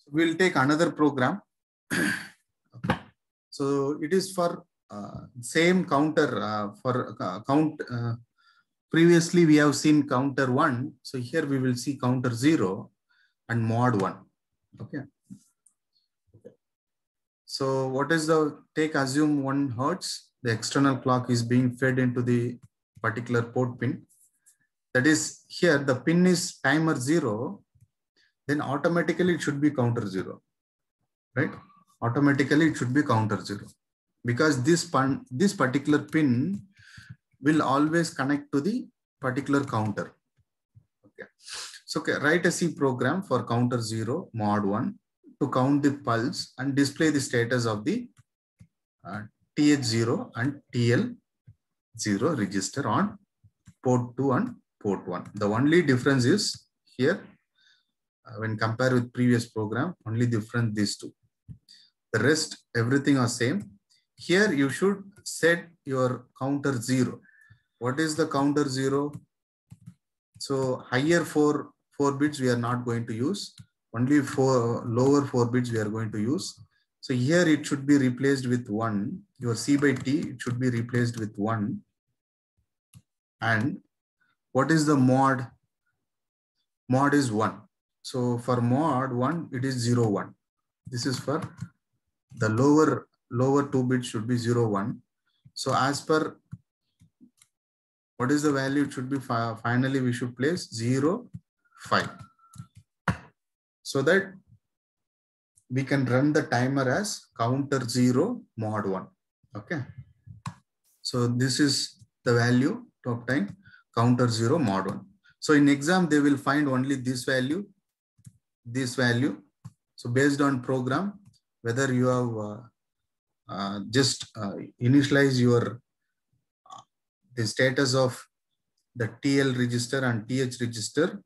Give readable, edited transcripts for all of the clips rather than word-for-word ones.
We'll take another program. Okay. So it is for same counter for count. Previously, we have seen counter 1. So here we will see counter 0 and mod 1. Okay. So what is the take? Assume 1 hertz. The external clock is being fed into the particular port pin. That is here the pin is timer 0. Then automatically it should be counter 0, right? Automatically it should be counter 0 because this particular pin will always connect to the particular counter. Okay. So write a C program for counter 0 mod 1 to count the pulse and display the status of the TH0 and TL0 register on port 2 and port 1. The only difference is here when compared with previous program, only different these two. The rest, everything are same. Here you should set your counter 0. What is the counter 0? So higher 4 bits we are not going to use. Only lower 4 bits we are going to use. So here it should be replaced with 1. Your C by T, it should be replaced with 1. And what is the mod? Mod is 1. So for mod 1, it is 0, 1. This is for the lower 2 bits should be 0, 1. So as per what is the value? It should be finally we should place 0, 5. So that we can run the timer as counter 0 mod 1. Okay. So this is the value to obtain counter 0 mod 1. So in exam, they will find only this value. So based on program, whether you have just initialize your the status of the TL register and TH register,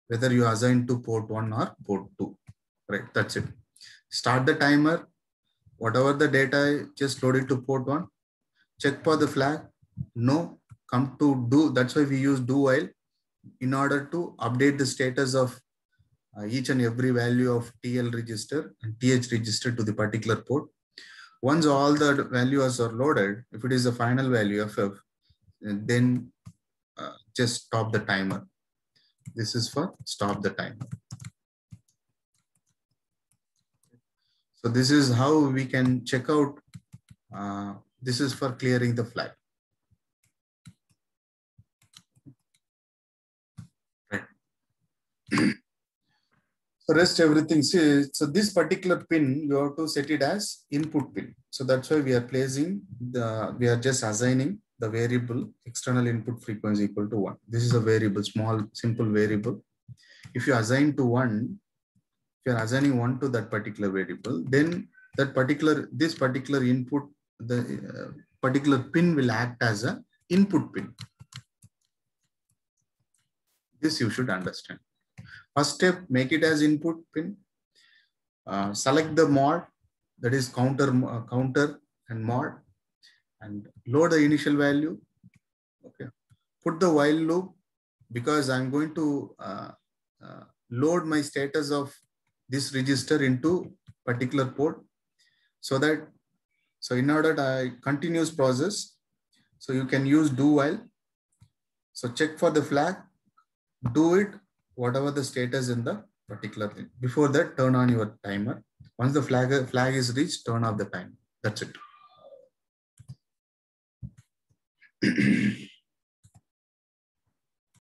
whether you assign to port 1 or port 2, right? That's it. Start the timer. Whatever the data, just load it to port 1. Check for the flag. No. Come to do. That's why we use do while in order to update the status of each and every value of TL register and TH register to the particular port. Once all the values are loaded, if it is the final value FF, then just stop the timer. This is for stop the timer. So this is how we can check out. This is for clearing the flag. Right. So rest everything. See, so this particular pin, you have to set it as input pin. So that's why we are placing we are just assigning the variable external input frequency equal to 1. This is a variable, small, simple variable. If you assign to 1, if you are assigning 1 to that particular variable, then this particular input, the particular pin will act as an input pin. This you should understand. First step, make it as input pin. Select the mod, that is counter and mod, and load the initial value. Okay. Put the while loop because I'm going to load my status of this register into particular port. So in order to continuous process, so you can use do while. So check for the flag, do it, whatever the status in the particular thing. Before that, turn on your timer. Once the flag is reached, turn off the timer. That's it.